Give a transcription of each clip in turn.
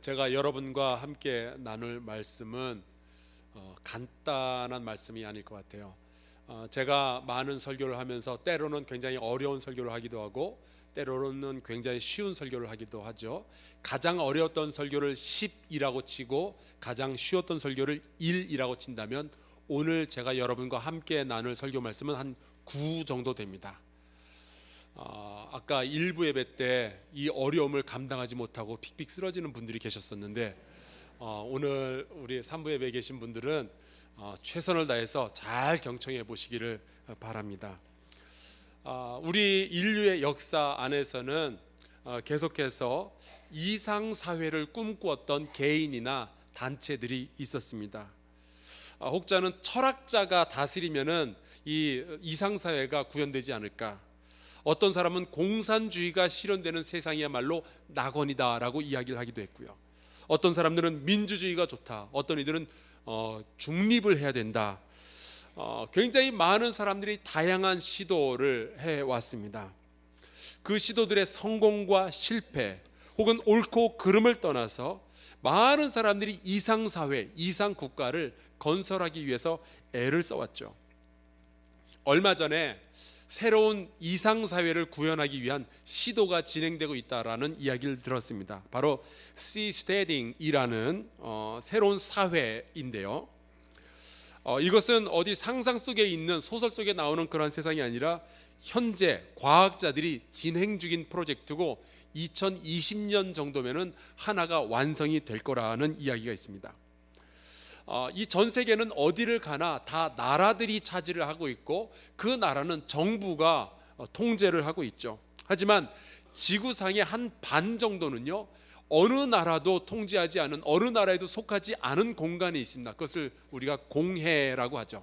제가 여러분과 함께 나눌 말씀은 간단한 말씀이 아닐 것 같아요. 제가 많은 설교를 하면서 때로는 굉장히 어려운 설교를 하기도 하고 때로는 굉장히 쉬운 설교를 하기도 하죠. 가장 어려웠던 설교를 10이라고 치고 가장 쉬웠던 설교를 1이라고 친다면 오늘 제가 여러분과 함께 나눌 설교 말씀은 한 9 정도 됩니다. 아까 일부 예배 때 이 어려움을 감당하지 못하고 픽픽 쓰러지는 분들이 계셨었는데 오늘 우리 3부 예배에 계신 분들은 최선을 다해서 잘 경청해 보시기를 바랍니다. 우리 인류의 역사 안에서는 계속해서 이상사회를 꿈꾸었던 개인이나 단체들이 있었습니다. 혹자는 철학자가 다스리면은 이 이상사회가 구현되지 않을까, 어떤 사람은 공산주의가 실현되는 세상이야말로 낙원이다라고 이야기를 하기도 했고요. 어떤 사람들은 민주주의가 좋다, 어떤 이들은 중립을 해야 된다. 굉장히 많은 사람들이 다양한 시도를 해왔습니다. 그 시도들의 성공과 실패 혹은 옳고 그름을 떠나서 많은 사람들이 이상사회, 이상국가를 건설하기 위해서 애를 써왔죠. 얼마 전에 새로운 이상사회를 구현하기 위한 시도가 진행되고 있다라는 이야기를 들었습니다. 바로 시스테딩이라는 새로운 사회인데요. 이것은 어디 상상 속에 있는 소설 속에 나오는 그런 세상이 아니라 현재 과학자들이 진행 중인 프로젝트고 2020년 정도면은 하나가 완성이 될 거라는 이야기가 있습니다. 이 전 세계는 어디를 가나 다 나라들이 차지를 하고 있고 그 나라는 정부가 통제를 하고 있죠. 하지만 지구상의 한 반 정도는요, 어느 나라도 통제하지 않은, 어느 나라에도 속하지 않은 공간이 있습니다. 그것을 우리가 공해라고 하죠.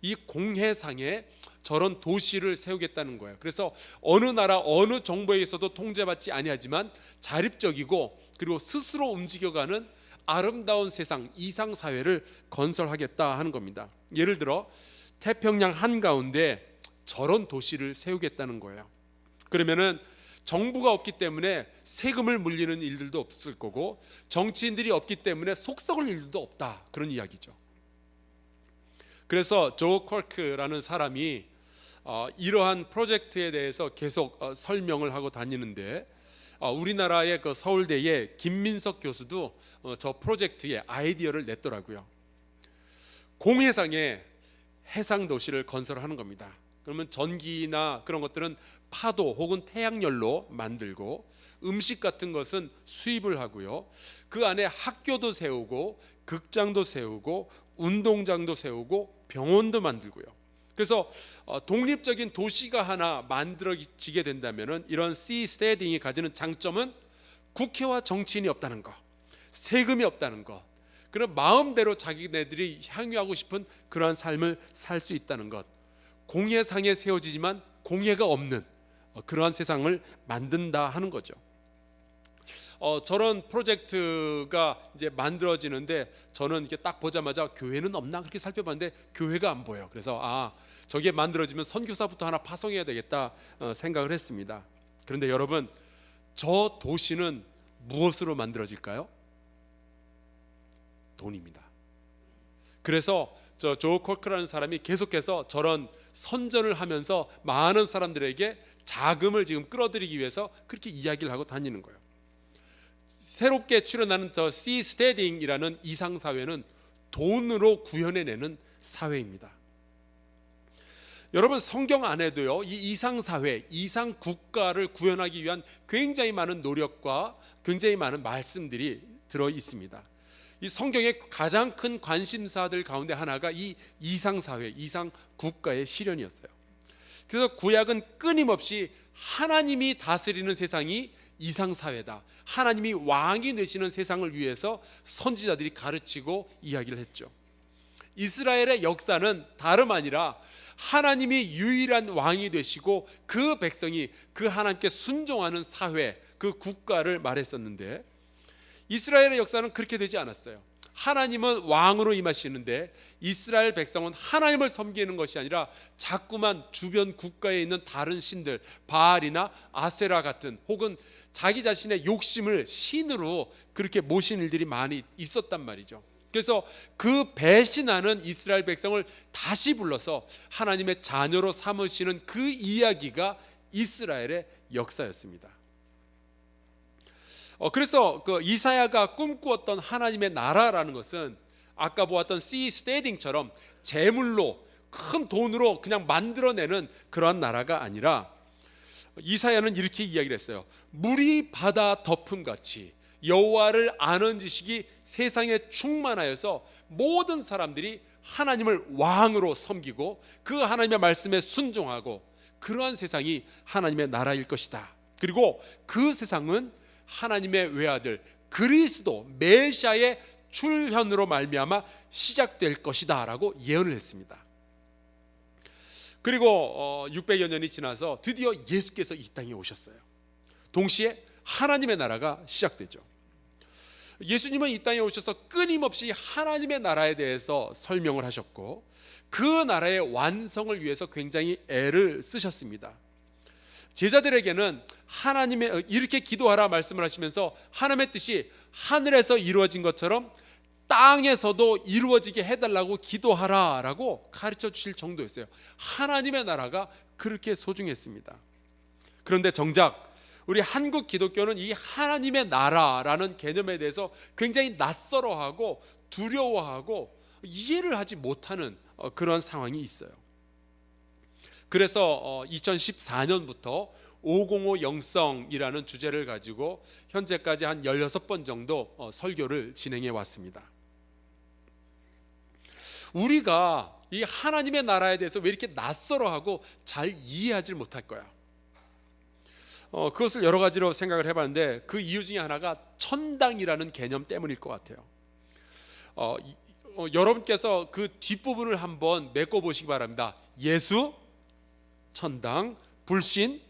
이 공해상에 저런 도시를 세우겠다는 거예요. 그래서 어느 나라 어느 정부에서도 통제받지 아니하지만 자립적이고 그리고 스스로 움직여가는 아름다운 세상, 이상사회를 건설하겠다 하는 겁니다. 예를 들어 태평양 한가운데 저런 도시를 세우겠다는 거예요. 그러면은 정부가 없기 때문에 세금을 물리는 일들도 없을 거고 정치인들이 없기 때문에 속 썩을 일도 없다, 그런 이야기죠. 그래서 조 쿼크라는 사람이 이러한 프로젝트에 대해서 계속 설명을 하고 다니는데 우리나라의 그 서울대의 김민석 교수도 저 프로젝트의 아이디어를 냈더라고요. 공해상에 해상도시를 건설하는 겁니다. 그러면 전기나 그런 것들은 파도 혹은 태양열로 만들고 음식 같은 것은 수입을 하고요. 그 안에 학교도 세우고 극장도 세우고 운동장도 세우고 병원도 만들고요. 그래서 독립적인 도시가 하나 만들어지게 된다면 이런 시스테딩이 가지는 장점은 국회와 정치인이 없다는 것, 세금이 없다는 것, 그런 마음대로 자기네들이 향유하고 싶은 그러한 삶을 살 수 있다는 것, 공해상에 세워지지만 공해가 없는 그러한 세상을 만든다 하는 거죠. 저런 프로젝트가 이제 만들어지는데 저는 이렇게 딱 보자마자 교회는 없나 그렇게 살펴봤는데 교회가 안 보여. 그래서 저게 만들어지면 선교사부터 하나 파송해야 되겠다 생각을 했습니다. 그런데 여러분, 저 도시는 무엇으로 만들어질까요? 돈입니다. 그래서 조 쿼크라는 사람이 계속해서 저런 선전을 하면서 많은 사람들에게 자금을 지금 끌어들이기 위해서 그렇게 이야기를 하고 다니는 거예요. 새롭게 출현하는 저 시스테딩이라는 이상사회는 돈으로 구현해내는 사회입니다. 여러분, 성경 안에도요, 이 이상사회, 이상국가를 구현하기 위한 굉장히 많은 노력과 굉장히 많은 말씀들이 들어 있습니다. 이 성경의 가장 큰 관심사들 가운데 하나가 이 이상사회, 이상국가의 실현이었어요. 그래서 구약은 끊임없이 하나님이 다스리는 세상이 이상사회다, 하나님이 왕이 되시는 세상을 위해서 선지자들이 가르치고 이야기를 했죠. 이스라엘의 역사는 다름 아니라 하나님이 유일한 왕이 되시고 그 백성이 그 하나님께 순종하는 사회, 그 국가를 말했었는데 이스라엘의 역사는 그렇게 되지 않았어요. 하나님은 왕으로 임하시는데 이스라엘 백성은 하나님을 섬기는 것이 아니라 자꾸만 주변 국가에 있는 다른 신들, 바알이나 아세라 같은 혹은 자기 자신의 욕심을 신으로 그렇게 모신 일들이 많이 있었단 말이죠. 그래서 그 배신하는 이스라엘 백성을 다시 불러서 하나님의 자녀로 삼으시는 그 이야기가 이스라엘의 역사였습니다. 그래서 그 이사야가 꿈꾸었던 하나님의 나라라는 것은 아까 보았던 sea steading처럼 재물로 큰 돈으로 그냥 만들어내는 그러한 나라가 아니라 이사야는 이렇게 이야기를 했어요. 물이 바다 덮음같이 여호와를 아는 지식이 세상에 충만하여서 모든 사람들이 하나님을 왕으로 섬기고 그 하나님의 말씀에 순종하고 그러한 세상이 하나님의 나라일 것이다. 그리고 그 세상은 하나님의 외아들 그리스도 메시아의 출현으로 말미암아 시작될 것이다 라고 예언을 했습니다. 그리고 600여 년이 지나서 드디어 예수께서 이 땅에 오셨어요. 동시에 하나님의 나라가 시작되죠. 예수님은 이 땅에 오셔서 끊임없이 하나님의 나라에 대해서 설명을 하셨고 그 나라의 완성을 위해서 굉장히 애를 쓰셨습니다. 제자들에게는 하나님의 이렇게 기도하라 말씀을 하시면서 하나님의 뜻이 하늘에서 이루어진 것처럼 땅에서도 이루어지게 해달라고 기도하라라고 가르쳐 주실 정도였어요. 하나님의 나라가 그렇게 소중했습니다. 그런데 정작 우리 한국 기독교는 이 하나님의 나라라는 개념에 대해서 굉장히 낯설어하고 두려워하고 이해를 하지 못하는 그런 상황이 있어요. 그래서 2014년부터 505 영성이라는 주제를 가지고 현재까지 한 16번 정도 설교를 진행해 왔습니다. 우리가 이 하나님의 나라에 대해서 왜 이렇게 낯설어하고 잘 이해하지 못할 거야? 그것을 여러 가지로 생각을 해봤는데 그 이유 중에 하나가 천당이라는 개념 때문일 것 같아요. 여러분께서 그 뒷부분을 한번 메꿔보시기 바랍니다. 예수, 천당, 불신,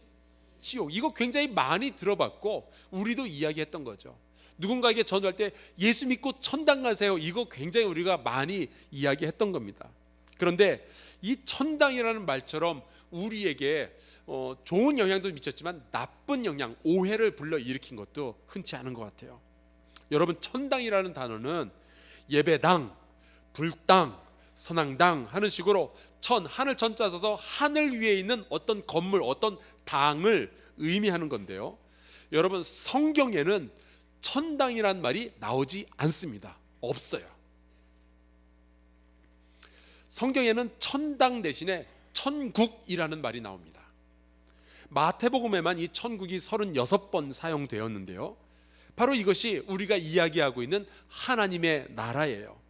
지옥. 이거 굉장히 많이 들어봤고 우리도 이야기했던 거죠. 누군가에게 전화할 때 예수 믿고 천당 가세요. 이거 굉장히 우리가 많이 이야기했던 겁니다. 그런데 이 천당이라는 말처럼 우리에게 좋은 영향도 미쳤지만 나쁜 영향, 오해를 불러일으킨 것도 흔치 않은 것 같아요. 여러분, 천당이라는 단어는 예배당, 불당, 선앙당 하는 식으로 하늘 천자 써서 하늘 위에 있는 어떤 건물, 어떤 당을 의미하는 건데요. 여러분, 성경에는 천당이란 말이 나오지 않습니다. 없어요. 성경에는 천당 대신에 천국이라는 말이 나옵니다. 마태복음에만 이 천국이 36번 사용되었는데요. 바로 이것이 우리가 이야기하고 있는 하나님의 나라예요.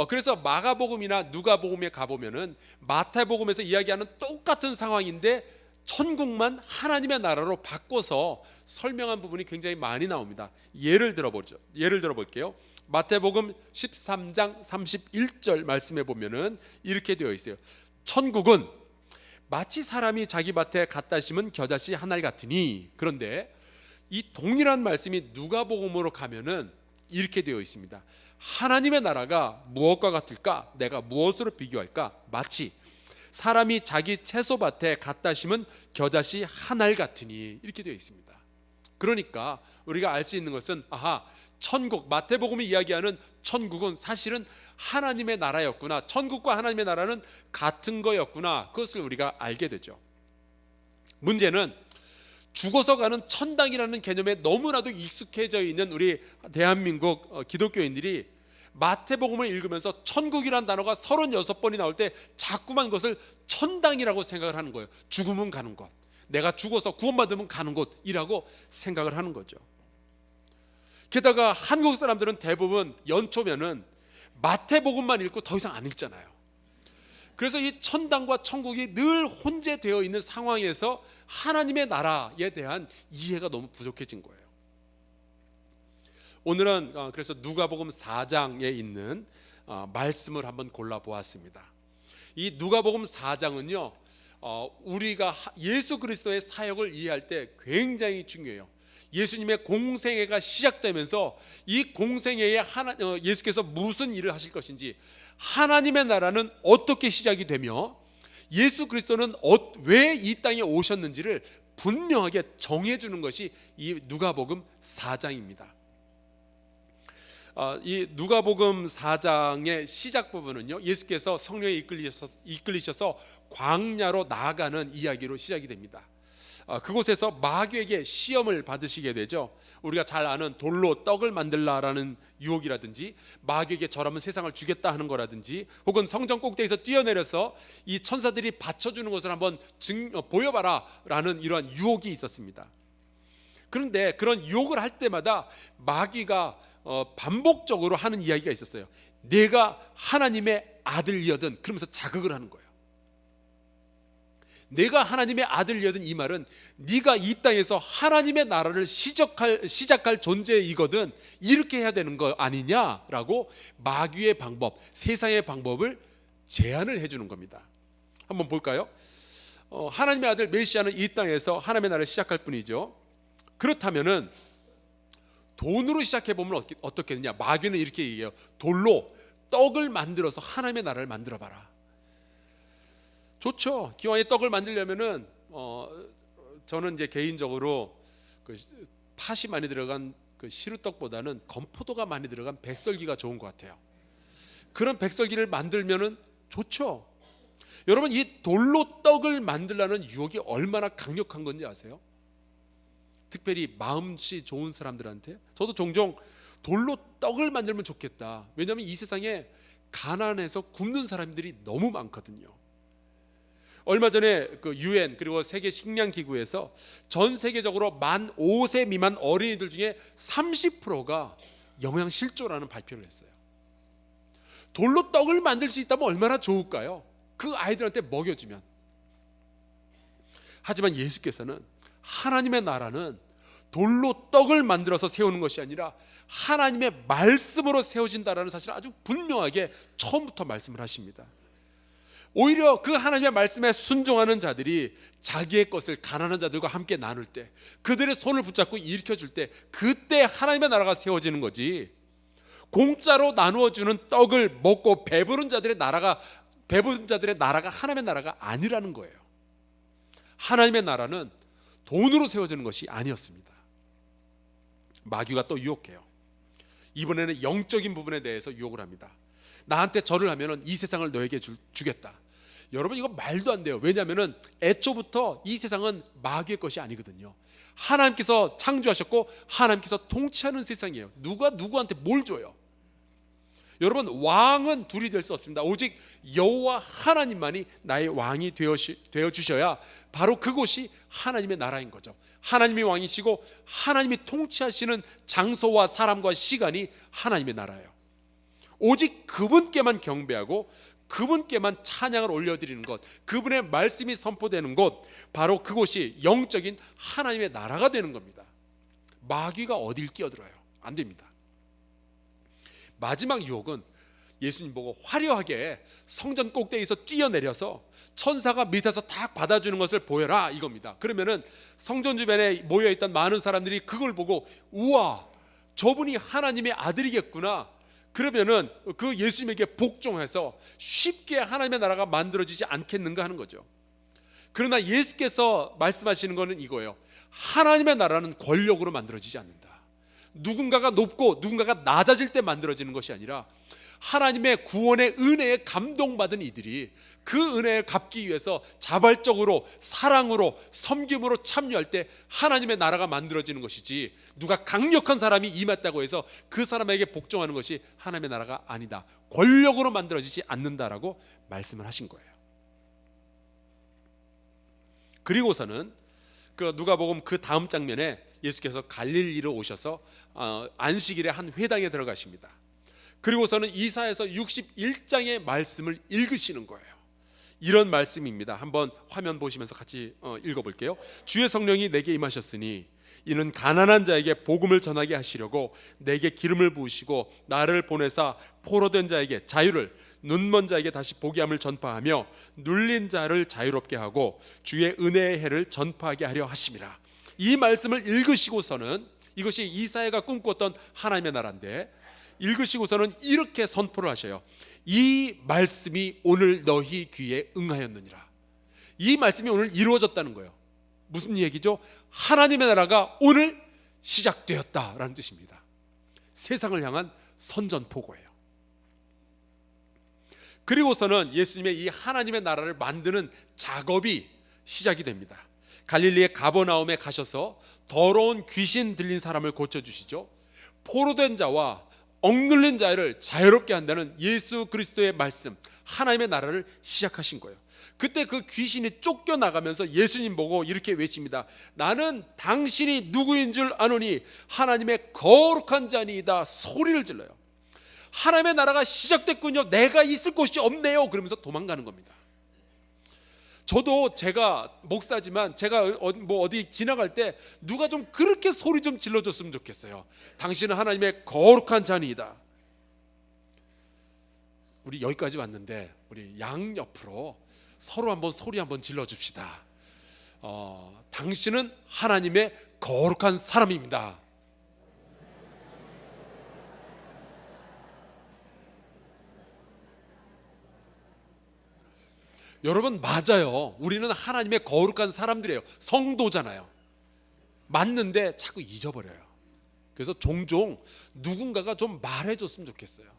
그래서 마가복음이나 누가복음에 가보면은 마태복음에서 이야기하는 똑같은 상황인데 천국만 하나님의 나라로 바꿔서 설명한 부분이 굉장히 많이 나옵니다. 예를 들어볼게요. 마태복음 13장 31절 말씀해 보면은 이렇게 되어 있어요. 천국은 마치 사람이 자기 밭에 갖다 심은 겨자씨 한 알 같으니. 그런데 이 동일한 말씀이 누가복음으로 가면은 이렇게 되어 있습니다. 하나님의 나라가 무엇과 같을까? 내가 무엇으로 비교할까? 마치 사람이 자기 채소밭에 갖다 심은 겨자씨 한 알 같으니. 이렇게 되어 있습니다. 그러니까 우리가 알 수 있는 것은 천국, 마태복음이 이야기하는 천국은 사실은 하나님의 나라였구나. 천국과 하나님의 나라는 같은 거였구나. 그것을 우리가 알게 되죠. 문제는 죽어서 가는 천당이라는 개념에 너무나도 익숙해져 있는 우리 대한민국 기독교인들이 마태복음을 읽으면서 천국이라는 단어가 36번이 나올 때 자꾸만 그것을 천당이라고 생각을 하는 거예요. 죽으면 가는 곳, 내가 죽어서 구원받으면 가는 곳이라고 생각을 하는 거죠. 게다가 한국 사람들은 대부분 연초면은 마태복음만 읽고 더 이상 안 읽잖아요. 그래서 이 천당과 천국이 늘 혼재되어 있는 상황에서 하나님의 나라에 대한 이해가 너무 부족해진 거예요. 오늘은 그래서 누가복음 4장에 있는 말씀을 한번 골라보았습니다. 이 누가복음 4장은요, 우리가 예수 그리스도의 사역을 이해할 때 굉장히 중요해요. 예수님의 공생애가 시작되면서 이 공생애에 예수께서 무슨 일을 하실 것인지, 하나님의 나라는 어떻게 시작이 되며 예수 그리스도는 왜 이 땅에 오셨는지를 분명하게 정해주는 것이 이 누가복음 4장입니다. 이 누가복음 4장의 시작 부분은요, 예수께서 성령에 이끌리셔서 광야로 나아가는 이야기로 시작이 됩니다. 그곳에서 마귀에게 시험을 받으시게 되죠. 우리가 잘 아는 돌로 떡을 만들라라는 유혹이라든지, 마귀에게 절하면 세상을 주겠다 하는 거라든지, 혹은 성전 꼭대기에서 뛰어내려서 이 천사들이 받쳐주는 것을 한번 보여봐라 라는 이러한 유혹이 있었습니다. 그런데 그런 유혹을 할 때마다 마귀가 반복적으로 하는 이야기가 있었어요. 내가 하나님의 아들이거든, 그러면서 자극을 하는 거예요. 내가 하나님의 아들이거든, 이 말은 네가 이 땅에서 하나님의 나라를 시작할 존재이거든, 이렇게 해야 되는 거 아니냐라고 마귀의 방법, 세상의 방법을 제안을 해주는 겁니다. 한번 볼까요? 하나님의 아들 메시아는 이 땅에서 하나님의 나라를 시작할 뿐이죠. 그렇다면은 돈으로 시작해보면 어떻게 되냐? 마귀는 이렇게 얘기해요. 돌로 떡을 만들어서 하나님의 나라를 만들어봐라. 좋죠. 기왕에 떡을 만들려면은 저는 이제 개인적으로 그 팥이 많이 들어간 그 시루떡보다는 건포도가 많이 들어간 백설기가 좋은 것 같아요. 그런 백설기를 만들면은 좋죠. 여러분, 이 돌로 떡을 만들라는 유혹이 얼마나 강력한 건지 아세요? 특별히 마음씨 좋은 사람들한테. 저도 종종 돌로 떡을 만들면 좋겠다. 왜냐하면 이 세상에 가난해서 굶는 사람들이 너무 많거든요. 얼마 전에 그 UN 그리고 세계 식량 기구에서 전 세계적으로 만 5세 미만 어린이들 중에 30%가 영양실조라는 발표를 했어요. 돌로 떡을 만들 수 있다면 얼마나 좋을까요? 그 아이들한테 먹여주면. 하지만 예수께서는 하나님의 나라는 돌로 떡을 만들어서 세우는 것이 아니라 하나님의 말씀으로 세워진다라는 사실을 아주 분명하게 처음부터 말씀을 하십니다. 오히려 그 하나님의 말씀에 순종하는 자들이 자기의 것을 가난한 자들과 함께 나눌 때, 그들의 손을 붙잡고 일으켜줄 때, 그때 하나님의 나라가 세워지는 거지, 공짜로 나누어주는 떡을 먹고 배부른 자들의 나라가 하나님의 나라가 아니라는 거예요. 하나님의 나라는 돈으로 세워지는 것이 아니었습니다. 마귀가 또 유혹해요. 이번에는 영적인 부분에 대해서 유혹을 합니다. 나한테 절을 하면 이 세상을 너에게 주겠다. 여러분, 이거 말도 안 돼요. 왜냐하면 애초부터 이 세상은 마귀의 것이 아니거든요. 하나님께서 창조하셨고 하나님께서 통치하는 세상이에요. 누가 누구한테 뭘 줘요? 여러분, 왕은 둘이 될 수 없습니다. 오직 여호와 하나님만이 나의 왕이 되어 주셔야 바로 그곳이 하나님의 나라인 거죠. 하나님이 왕이시고 하나님이 통치하시는 장소와 사람과 시간이 하나님의 나라예요. 오직 그분께만 경배하고 그분께만 찬양을 올려드리는 것, 그분의 말씀이 선포되는 곳, 바로 그곳이 영적인 하나님의 나라가 되는 겁니다. 마귀가 어딜 끼어들어요? 안 됩니다. 마지막 유혹은 예수님 보고 화려하게 성전 꼭대기에서 뛰어내려서 천사가 밑에서 다 받아주는 것을 보여라, 이겁니다. 그러면은 성전 주변에 모여있던 많은 사람들이 그걸 보고, 우와, 저분이 하나님의 아들이겠구나, 그러면은 그 예수님에게 복종해서 쉽게 하나님의 나라가 만들어지지 않겠는가 하는 거죠. 그러나 예수께서 말씀하시는 것은 이거예요. 하나님의 나라는 권력으로 만들어지지 않는다. 누군가가 높고 누군가가 낮아질 때 만들어지는 것이 아니라 하나님의 구원의 은혜에 감동받은 이들이 그 은혜를 갚기 위해서 자발적으로 사랑으로 섬김으로 참여할 때 하나님의 나라가 만들어지는 것이지, 누가 강력한 사람이 임했다고 해서 그 사람에게 복종하는 것이 하나님의 나라가 아니다. 권력으로 만들어지지 않는다라고 말씀을 하신 거예요. 그리고서는 그 누가복음 그 다음 장면에 예수께서 갈릴리로 오셔서 안식일에 한 회당에 들어가십니다. 그리고서는 이사야서 61장의 말씀을 읽으시는 거예요. 이런 말씀입니다. 한번 화면 보시면서 같이 읽어볼게요. 주의 성령이 내게 임하셨으니 이는 가난한 자에게 복음을 전하게 하시려고 내게 기름을 부으시고 나를 보내사 포로된 자에게 자유를, 눈먼 자에게 다시 보게 함을 전파하며 눌린 자를 자유롭게 하고 주의 은혜의 해를 전파하게 하려 하심이라. 이 말씀을 읽으시고서는, 이것이 이사야가 꿈꿨던 하나님의 나라인데, 읽으시고서는 이렇게 선포를 하셔요. 이 말씀이 오늘 너희 귀에 응하였느니라. 이 말씀이 오늘 이루어졌다는 거예요. 무슨 얘기죠? 하나님의 나라가 오늘 시작되었다라는 뜻입니다. 세상을 향한 선전포고예요. 그리고서는 예수님의 이 하나님의 나라를 만드는 작업이 시작이 됩니다. 갈릴리의 가버나움에 가셔서 더러운 귀신 들린 사람을 고쳐주시죠. 포로된 자와 억눌린 자를 자유롭게 한다는 예수 그리스도의 말씀, 하나님의 나라를 시작하신 거예요. 그때 그 귀신이 쫓겨나가면서 예수님 보고 이렇게 외칩니다. 나는 당신이 누구인 줄 아노니 하나님의 거룩한 자니이다 소리를 질러요. 하나님의 나라가 시작됐군요. 내가 있을 곳이 없네요. 그러면서 도망가는 겁니다. 저도 제가 목사지만 제가 어디 지나갈 때 누가 좀 그렇게 소리 좀 질러줬으면 좋겠어요. 당신은 하나님의 거룩한 자니이다. 우리 여기까지 왔는데 우리 양 옆으로 서로 한번 소리 한번 질러줍시다. 당신은 하나님의 거룩한 사람입니다. 여러분, 맞아요. 우리는 하나님의 거룩한 사람들이에요. 성도잖아요. 맞는데 자꾸 잊어버려요. 그래서 종종 누군가가 좀 말해줬으면 좋겠어요.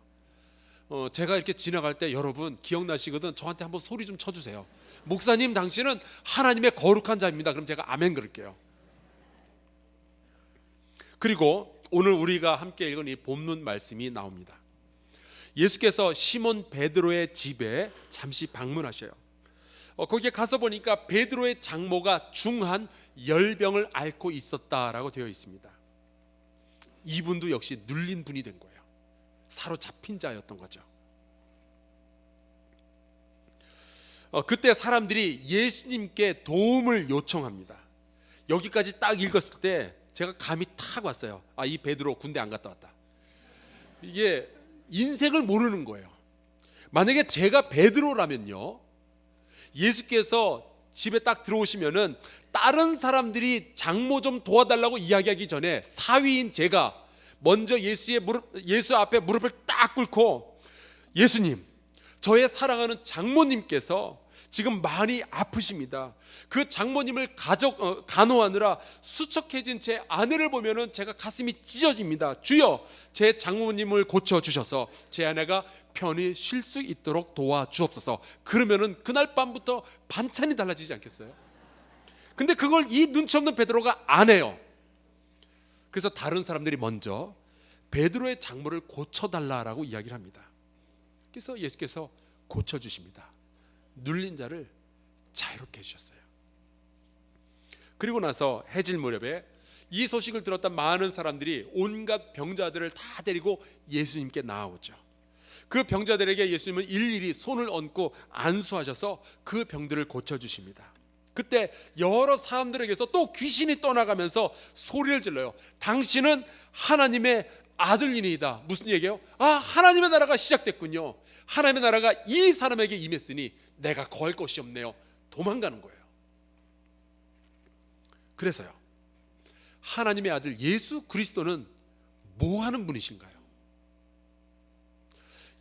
제가 이렇게 지나갈 때 여러분 기억나시거든. 저한테 한번 소리 좀 쳐주세요. 목사님, 당신은 하나님의 거룩한 자입니다. 그럼 제가 아멘 그럴게요. 그리고 오늘 우리가 함께 읽은 이 본문 말씀이 나옵니다. 예수께서 시몬 베드로의 집에 잠시 방문하셔요. 거기에 가서 보니까 베드로의 장모가 중한 열병을 앓고 있었다라고 되어 있습니다. 이분도 역시 눌린 분이 된 거예요. 사로잡힌 자였던 거죠. 그때 사람들이 예수님께 도움을 요청합니다. 여기까지 딱 읽었을 때 제가 감이 탁 왔어요. 이 베드로 군대 안 갔다 왔다. 이게 인생을 모르는 거예요. 만약에 제가 베드로라면요, 예수께서 집에 딱 들어오시면은 다른 사람들이 장모 좀 도와달라고 이야기하기 전에 사위인 제가 먼저 예수 앞에 무릎을 딱 꿇고, 예수님, 저의 사랑하는 장모님께서 지금 많이 아프십니다. 그 장모님을 간호하느라 수척해진 제 아내를 보면은 제가 가슴이 찢어집니다. 주여, 제 장모님을 고쳐주셔서 제 아내가 편히 쉴 수 있도록 도와주옵소서. 그러면은 그날 밤부터 반찬이 달라지지 않겠어요? 근데 그걸 이 눈치 없는 베드로가 안 해요. 그래서 다른 사람들이 먼저 베드로의 장모를 고쳐달라라고 이야기를 합니다. 그래서 예수께서 고쳐주십니다. 눌린 자를 자유롭게 해주셨어요. 그리고 나서 해질 무렵에 이 소식을 들었던 많은 사람들이 온갖 병자들을 다 데리고 예수님께 나아오죠. 그 병자들에게 예수님은 일일이 손을 얹고 안수하셔서 그 병들을 고쳐주십니다. 그때 여러 사람들에게서 또 귀신이 떠나가면서 소리를 질러요. 당신은 하나님의 아들이니이다. 무슨 얘기예요? 하나님의 나라가 시작됐군요. 하나님의 나라가 이 사람에게 임했으니 내가 거할 것이 없네요. 도망가는 거예요. 그래서요, 하나님의 아들 예수 그리스도는 뭐 하는 분이신가요?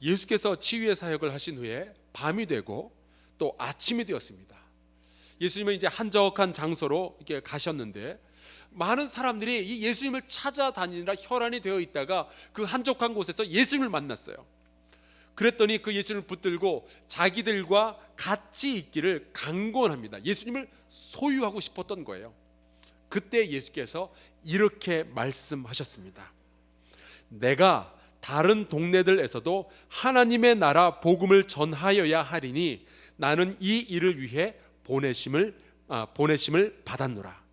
예수께서 치유의 사역을 하신 후에 밤이 되고 또 아침이 되었습니다. 예수님은 이제 한적한 장소로 이렇게 가셨는데 많은 사람들이 이 예수님을 찾아다니느라 혈안이 되어 있다가 그 한적한 곳에서 예수님을 만났어요. 그랬더니 그 예수님을 붙들고 자기들과 같이 있기를 강권합니다. 예수님을 소유하고 싶었던 거예요. 그때 예수께서 이렇게 말씀하셨습니다. 내가 다른 동네들에서도 하나님의 나라 복음을 전하여야 하리니 나는 이 일을 위해 보내심을 받았노라.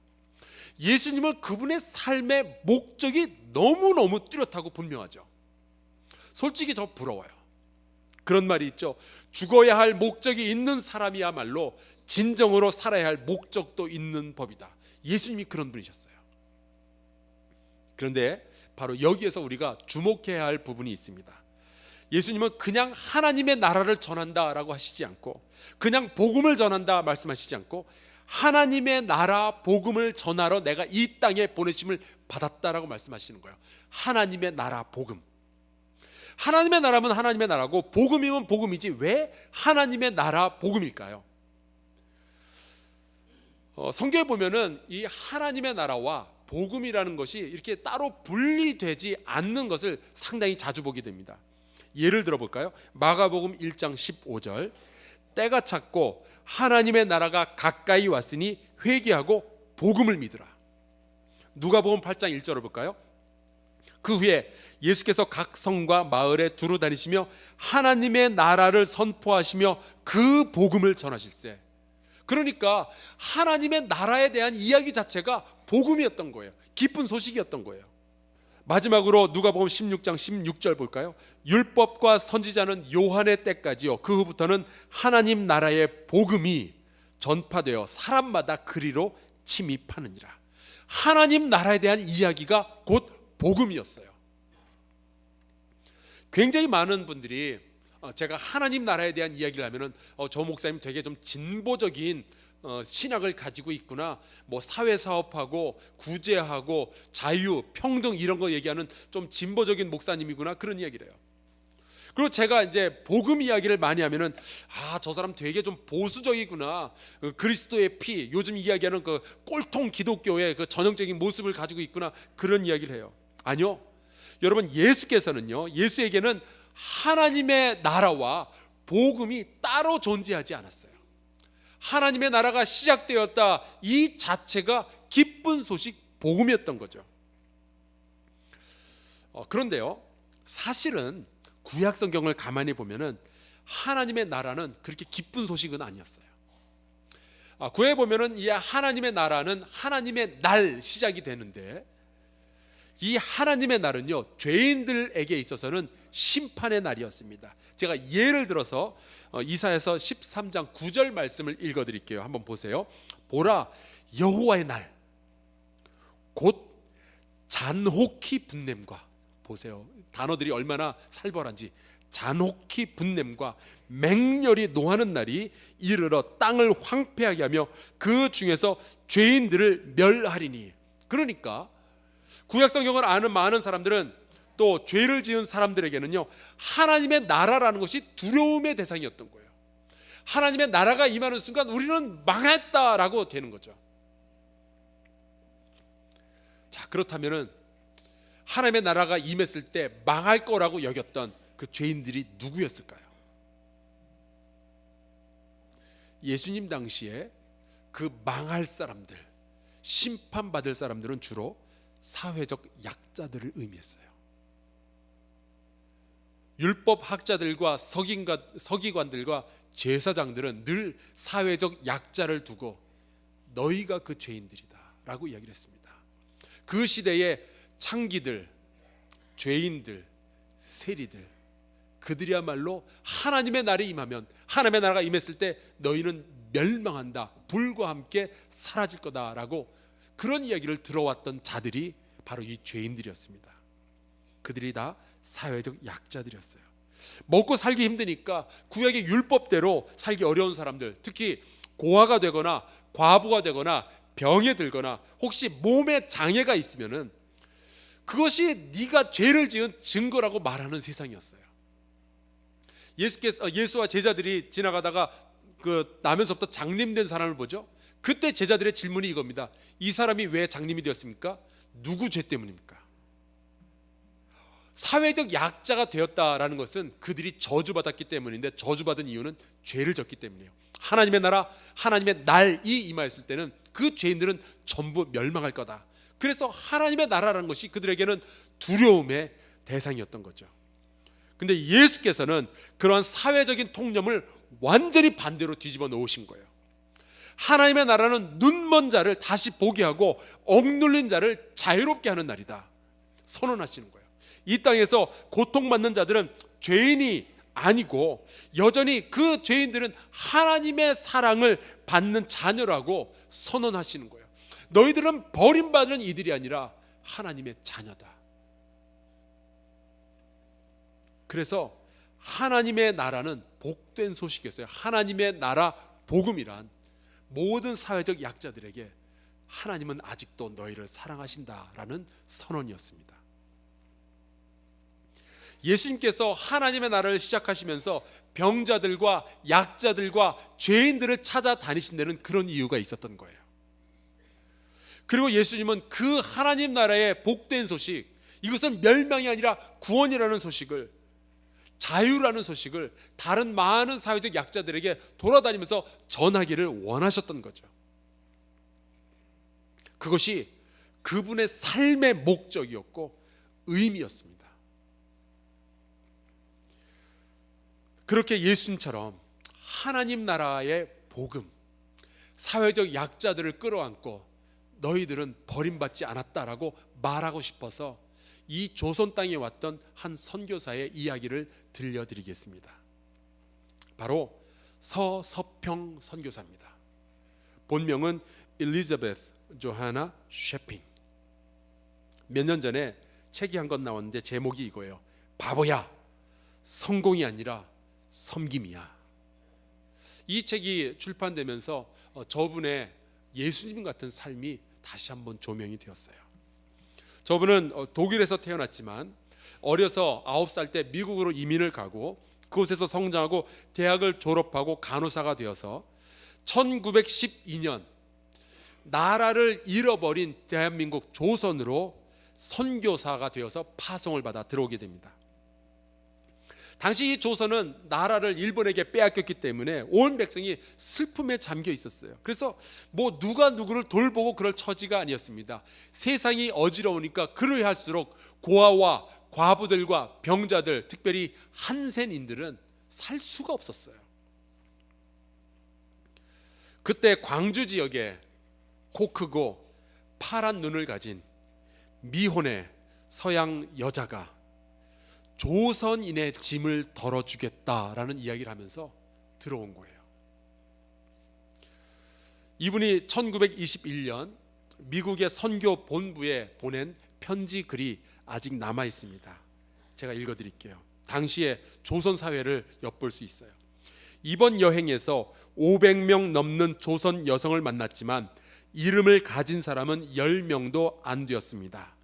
예수님은 그분의 삶의 목적이 너무너무 뚜렷하고 분명하죠. 솔직히 저 부러워요. 그런 말이 있죠. 죽어야 할 목적이 있는 사람이야말로 진정으로 살아야 할 목적도 있는 법이다. 예수님이 그런 분이셨어요. 그런데 바로 여기에서 우리가 주목해야 할 부분이 있습니다. 예수님은 그냥 하나님의 나라를 전한다라고 하시지 않고, 그냥 복음을 전한다 말씀하시지 않고, 하나님의 나라 복음을 전하러 내가 이 땅에 보내심을 받았다라고 말씀하시는 거예요. 하나님의 나라 복음. 하나님의 나라면 하나님의 나라고 복음이면 복음이지 왜 하나님의 나라 복음일까요? 성경에 보면은 이 하나님의 나라와 복음이라는 것이 이렇게 따로 분리되지 않는 것을 상당히 자주 보게 됩니다. 예를 들어 볼까요? 마가복음 1장 15절, 때가 찼고 하나님의 나라가 가까이 왔으니 회개하고 복음을 믿으라. 누가복음 8장 1절을 볼까요? 그 후에 예수께서 각 성과 마을에 두루 다니시며 하나님의 나라를 선포하시며 그 복음을 전하실세. 그러니까 하나님의 나라에 대한 이야기 자체가 복음이었던 거예요. 기쁜 소식이었던 거예요. 마지막으로 누가복음 16장 16절 볼까요? 율법과 선지자는 요한의 때까지요, 그 후부터는 하나님 나라의 복음이 전파되어 사람마다 그리로 침입하느니라. 하나님 나라에 대한 이야기가 곧 복음이었어요. 굉장히 많은 분들이 제가 하나님 나라에 대한 이야기를 하면은 저 목사님 되게 좀 진보적인 신학을 가지고 있구나, 뭐 사회사업하고 구제하고 자유, 평등 이런 거 얘기하는 좀 진보적인 목사님이구나, 그런 이야기를 해요. 그리고 제가 이제 복음 이야기를 많이 하면은 저 사람 되게 좀 보수적이구나, 그리스도의 피, 요즘 이야기하는 그 꼴통 기독교의 그 전형적인 모습을 가지고 있구나, 그런 이야기를 해요. 아니요, 여러분, 예수께서는요, 예수에게는 하나님의 나라와 복음이 따로 존재하지 않았어요. 하나님의 나라가 시작되었다, 이 자체가 기쁜 소식, 복음이었던 거죠. 그런데요, 사실은 구약 성경을 가만히 보면은 하나님의 나라는 그렇게 기쁜 소식은 아니었어요. 구약에 보면은 이 하나님의 나라는 하나님의 날 시작이 되는데, 이 하나님의 날은요, 죄인들에게 있어서는 심판의 날이었습니다. 제가 예를 들어서 이사야서 13장 9절 말씀을 읽어드릴게요. 한번 보세요. 보라, 여호와의 날, 곧 잔혹히 분냄과, 보세요, 단어들이 얼마나 살벌한지. 잔혹히 분냄과 맹렬히 노하는 날이 이르러 땅을 황폐하게 하며 그 중에서 죄인들을 멸하리니. 그러니까 구약 성경을 아는 많은 사람들은, 또 죄를 지은 사람들에게는요, 하나님의 나라라는 것이 두려움의 대상이었던 거예요. 하나님의 나라가 임하는 순간 우리는 망했다라고 되는 거죠. 자, 그렇다면은 하나님의 나라가 임했을 때 망할 거라고 여겼던 그 죄인들이 누구였을까요? 예수님 당시에 그 망할 사람들, 심판받을 사람들은 주로 사회적 약자들을 의미했어요. 율법 학자들과 서기관들과 제사장들은 늘 사회적 약자를 두고 너희가 그 죄인들이다 라고 이야기를 했습니다. 그 시대의 창기들, 죄인들, 세리들, 그들이야말로 하나님의 날이 임하면, 하나님의 나라가 임했을 때 너희는 멸망한다, 불과 함께 사라질 거다라고 그런 이야기를 들어왔던 자들이 바로 이 죄인들이었습니다. 그들이 다 사회적 약자들이었어요. 먹고 살기 힘드니까 구약의 율법대로 살기 어려운 사람들, 특히 고아가 되거나 과부가 되거나 병에 들거나 혹시 몸에 장애가 있으면은 그것이 네가 죄를 지은 증거라고 말하는 세상이었어요. 예수와 제자들이 지나가다가 그 나면서부터 장님된 사람을 보죠. 그때 제자들의 질문이 이겁니다. 이 사람이 왜 장님이 되었습니까? 누구 죄 때문입니까? 사회적 약자가 되었다라는 것은 그들이 저주받았기 때문인데, 저주받은 이유는 죄를 졌기 때문이에요. 하나님의 나라, 하나님의 날이 임하였을 때는 그 죄인들은 전부 멸망할 거다. 그래서 하나님의 나라라는 것이 그들에게는 두려움의 대상이었던 거죠. 근데 예수께서는 그러한 사회적인 통념을 완전히 반대로 뒤집어 놓으신 거예요. 하나님의 나라는 눈먼 자를 다시 보게 하고 억눌린 자를 자유롭게 하는 날이다 선언하시는 거예요. 이 땅에서 고통받는 자들은 죄인이 아니고 여전히 그 죄인들은 하나님의 사랑을 받는 자녀라고 선언하시는 거예요. 너희들은 버림받은 이들이 아니라 하나님의 자녀다. 그래서 하나님의 나라는 복된 소식이었어요. 하나님의 나라 복음이란 모든 사회적 약자들에게 하나님은 아직도 너희를 사랑하신다라는 선언이었습니다. 예수님께서 하나님의 나라를 시작하시면서 병자들과 약자들과 죄인들을 찾아다니신 데는 그런 이유가 있었던 거예요. 그리고 예수님은 그 하나님 나라의 복된 소식, 이것은 멸망이 아니라 구원이라는 소식을, 자유라는 소식을 다른 많은 사회적 약자들에게 돌아다니면서 전하기를 원하셨던 거죠. 그것이 그분의 삶의 목적이었고 의미였습니다. 그렇게 예수님처럼 하나님 나라의 복음, 사회적 약자들을 끌어안고 너희들은 버림받지 않았다라고 말하고 싶어서 이 조선 땅에 왔던 한 선교사의 이야기를 들려드리겠습니다. 바로 서서평 선교사입니다. 본명은 엘리자베스 조하나 셰핑. 몇 년 전에 책이 한 권 나왔는데 제목이 이거예요. 바보야, 성공이 아니라 섬김이야. 이 책이 출판되면서 저분의 예수님 같은 삶이 다시 한번 조명이 되었어요. 저분은 독일에서 태어났지만 어려서 9살 때 미국으로 이민을 가고 그곳에서 성장하고 대학을 졸업하고 간호사가 되어서 1912년 나라를 잃어버린 대한민국 조선으로 선교사가 되어서 파송을 받아 들어오게 됩니다. 당시 이 조선은 나라를 일본에게 빼앗겼기 때문에 온 백성이 슬픔에 잠겨 있었어요. 그래서 뭐 누가 누구를 돌보고 그럴 처지가 아니었습니다. 세상이 어지러우니까 그러야 할수록 고아와 과부들과 병자들, 특별히 한센인들은 살 수가 없었어요. 그때 광주 지역에 코 크고 파란 눈을 가진 미혼의 서양 여자가 조선인의 짐을 덜어주겠다라는 이야기를 하면서 들어온 거예요. 이분이 1921년 미국의 선교 본부에 보낸 편지 글이 아직 남아 있습니다. 제가 읽어드릴게요. 당시의 조선 사회를 엿볼 수 있어요. 이번 여행에서 500명 넘는 조선 여성을 만났지만 이름을 가진 사람은 10명도 안 되었습니다.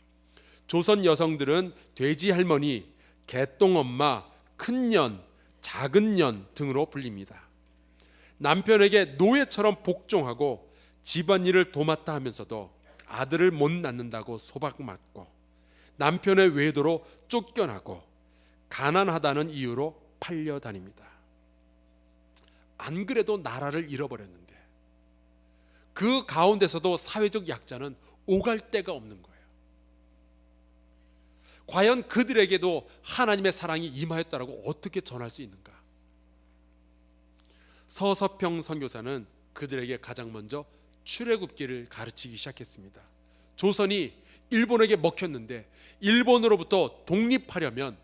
조선 여성들은 돼지 할머니, 개똥엄마, 큰년, 작은년 등으로 불립니다. 남편에게 노예처럼 복종하고 집안일을 도맡아 하면서도 아들을 못 낳는다고 소박맞고 남편의 외도로 쫓겨나고 가난하다는 이유로 팔려다닙니다. 안 그래도 나라를 잃어버렸는데 그 가운데서도 사회적 약자는 오갈 데가 없는 거예요. 과연 그들에게도 하나님의 사랑이 임하였다라고 어떻게 전할 수 있는가? 서서평 선교사는 그들에게 가장 먼저 출애굽기를 가르치기 시작했습니다. 조선이 일본에게 먹혔는데 일본으로부터 독립하려면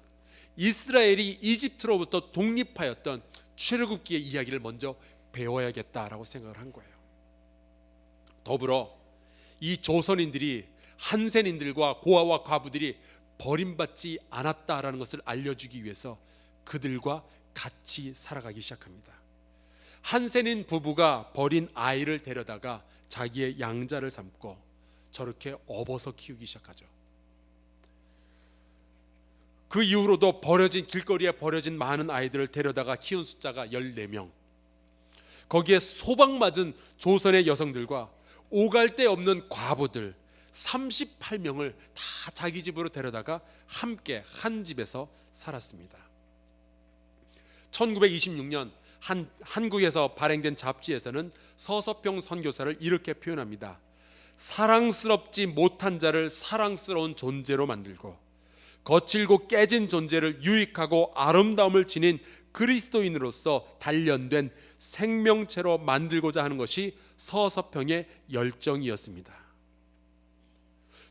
이스라엘이 이집트로부터 독립하였던 출애굽기의 이야기를 먼저 배워야겠다라고 생각을 한 거예요. 더불어 이 조선인들이 한센인들과 고아와 과부들이 버림받지 않았다라는 것을 알려주기 위해서 그들과 같이 살아가기 시작합니다. 한센인 부부가 버린 아이를 데려다가 자기의 양자를 삼고 저렇게 업어서 키우기 시작하죠. 그 이후로도 길거리에 버려진 많은 아이들을 데려다가 키운 숫자가 14명. 거기에 소박맞은 조선의 여성들과 오갈 데 없는 과부들 38명을 다 자기 집으로 데려다가 함께 한 집에서 살았습니다. 1926년 한국에서 발행된 잡지에서는 서서평 선교사를 이렇게 표현합니다. 사랑스럽지 못한 자를 사랑스러운 존재로 만들고 거칠고 깨진 존재를 유익하고 아름다움을 지닌 그리스도인으로서 단련된 생명체로 만들고자 하는 것이 서서평의 열정이었습니다.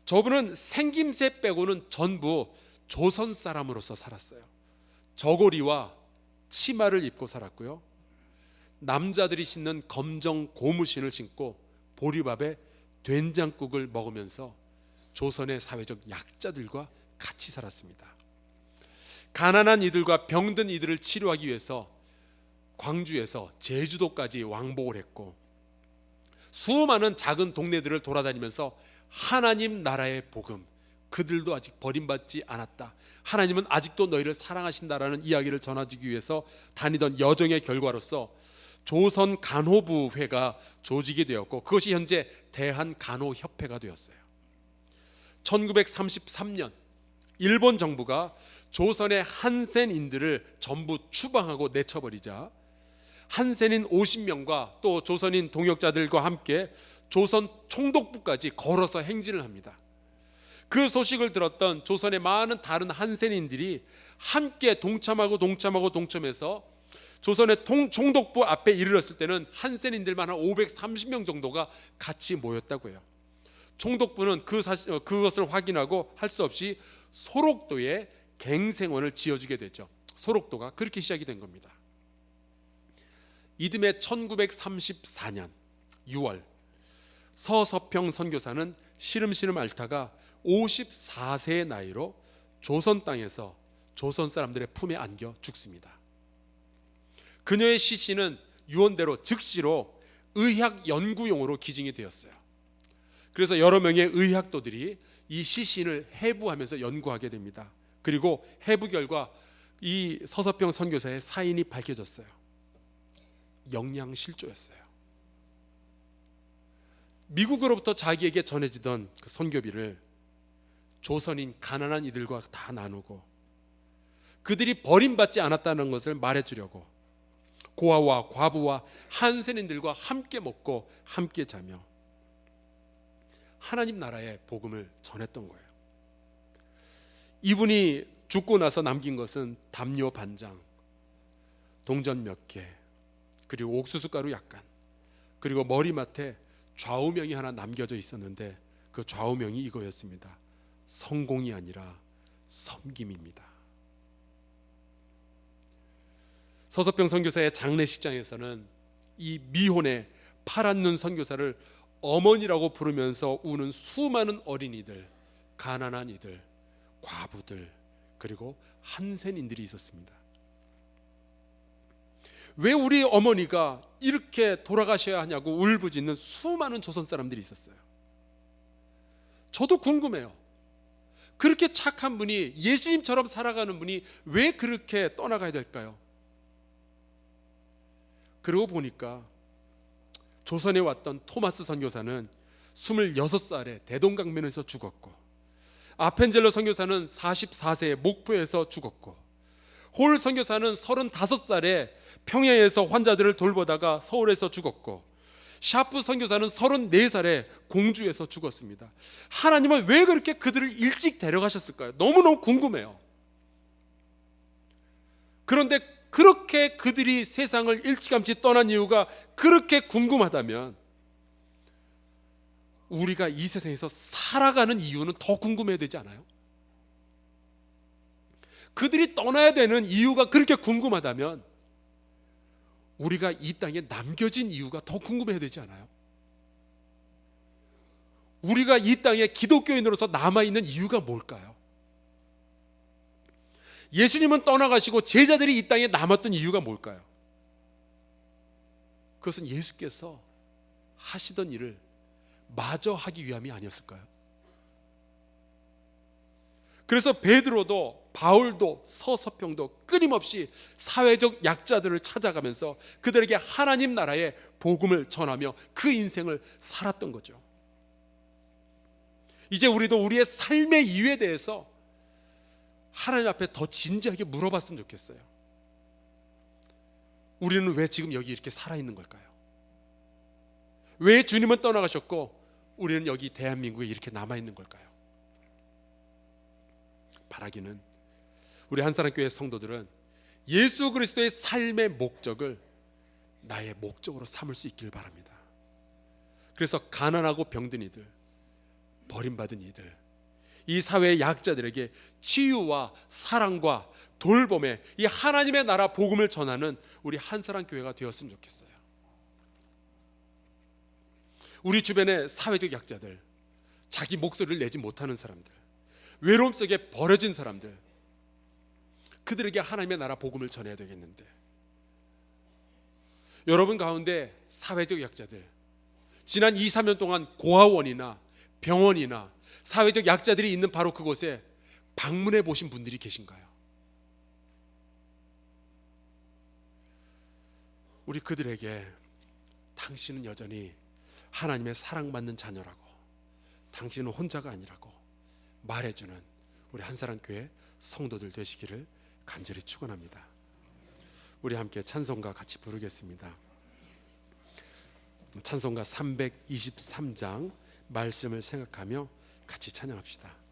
저분은 생김새 빼고는 전부 조선 사람으로서 살았어요. 저고리와 치마를 입고 살았고요. 남자들이 신는 검정 고무신을 신고 보리밥에 된장국을 먹으면서 조선의 사회적 약자들과 같이 살았습니다. 가난한 이들과 병든 이들을 치료하기 위해서 광주에서 제주도까지 왕복을 했고 수많은 작은 동네들을 돌아다니면서 하나님 나라의 복음, 그들도 아직 버림받지 않았다, 하나님은 아직도 너희를 사랑하신다라는 이야기를 전해주기 위해서 다니던 여정의 결과로서 조선 간호부회가 조직이 되었고 그것이 현재 대한간호협회가 되었어요. 1933년 일본 정부가 조선의 한센인들을 전부 추방하고 내쳐버리자 한센인 50명과 또 조선인 동역자들과 함께 조선 총독부까지 걸어서 행진을 합니다. 그 소식을 들었던 조선의 많은 다른 한센인들이 함께 동참해서 조선의 총독부 앞에 이르렀을 때는 한센인들만 한 530명 정도가 같이 모였다고 해요. 총독부는 그것을 확인하고 할 수 없이 소록도에 갱생원을 지어주게 되죠. 소록도가 그렇게 시작이 된 겁니다. 이듬해 1934년 6월 서서평 선교사는 시름시름 앓다가 54세의 나이로 조선 땅에서 조선 사람들의 품에 안겨 죽습니다. 그녀의 시신은 유언대로 즉시로 의학 연구용으로 기증이 되었어요. 그래서 여러 명의 의학도들이 이 시신을 해부하면서 연구하게 됩니다. 그리고 해부 결과 이 서서평 선교사의 사인이 밝혀졌어요. 영양실조였어요. 미국으로부터 자기에게 전해지던 그 선교비를 조선인 가난한 이들과 다 나누고 그들이 버림받지 않았다는 것을 말해주려고 고아와 과부와 한센인들과 함께 먹고 함께 자며 하나님 나라의 복음을 전했던 거예요. 이분이 죽고 나서 남긴 것은 담요 반장, 동전 몇 개, 그리고 옥수수 가루 약간, 그리고 머리맡에 좌우명이 하나 남겨져 있었는데 그 좌우명이 이거였습니다. 성공이 아니라 섬김입니다. 서서평 선교사의 장례식장에서는 이 미혼의 파란 눈 선교사를 어머니라고 부르면서 우는 수많은 어린이들, 가난한 이들, 과부들, 그리고 한센인들이 있었습니다. 왜 우리 어머니가 이렇게 돌아가셔야 하냐고 울부짖는 수많은 조선 사람들이 있었어요. 저도 궁금해요. 그렇게 착한 분이, 예수님처럼 살아가는 분이 왜 그렇게 떠나가야 될까요? 그러고 보니까 조선에 왔던 토마스 선교사는 26살에 대동강변에서 죽었고, 아펜젤러 선교사는 44세에 목포에서 죽었고, 홀 선교사는 35살에 평양에서 환자들을 돌보다가 서울에서 죽었고, 샤프 선교사는 34살에 공주에서 죽었습니다. 하나님은 왜 그렇게 그들을 일찍 데려가셨을까요? 너무너무 궁금해요. 그런데 그렇게 그들이 세상을 일찌감치 떠난 이유가 그렇게 궁금하다면 우리가 이 세상에서 살아가는 이유는 더 궁금해야 되지 않아요? 그들이 떠나야 되는 이유가 그렇게 궁금하다면 우리가 이 땅에 남겨진 이유가 더 궁금해야 되지 않아요? 우리가 이 땅에 기독교인으로서 남아있는 이유가 뭘까요? 예수님은 떠나가시고 제자들이 이 땅에 남았던 이유가 뭘까요? 그것은 예수께서 하시던 일을 마저 하기 위함이 아니었을까요? 그래서 베드로도 바울도 서서평도 끊임없이 사회적 약자들을 찾아가면서 그들에게 하나님 나라의 복음을 전하며 그 인생을 살았던 거죠. 이제 우리도 우리의 삶의 이유에 대해서 하나님 앞에 더 진지하게 물어봤으면 좋겠어요. 우리는 왜 지금 여기 이렇게 살아있는 걸까요? 왜 주님은 떠나가셨고 우리는 여기 대한민국에 이렇게 남아있는 걸까요? 바라기는 우리 한사랑교회 성도들은 예수 그리스도의 삶의 목적을 나의 목적으로 삼을 수 있길 바랍니다. 그래서 가난하고 병든 이들, 버림받은 이들, 이 사회의 약자들에게 치유와 사랑과 돌봄의 이 하나님의 나라 복음을 전하는 우리 한사랑교회가 되었으면 좋겠어요. 우리 주변의 사회적 약자들, 자기 목소리를 내지 못하는 사람들, 외로움 속에 버려진 사람들, 그들에게 하나님의 나라 복음을 전해야 되겠는데, 여러분 가운데 사회적 약자들, 지난 2, 3년 동안 고아원이나 병원이나 사회적 약자들이 있는 바로 그곳에 방문해 보신 분들이 계신가요? 우리 그들에게 당신은 여전히 하나님의 사랑받는 자녀라고, 당신은 혼자가 아니라고 말해주는 우리 한사랑교회 성도들 되시기를 간절히 축원합니다. 우리 함께 찬송가 같이 부르겠습니다. 찬송가 323장 말씀을 생각하며 같이 찬양합시다.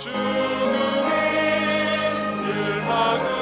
죽음이 늘 막으리까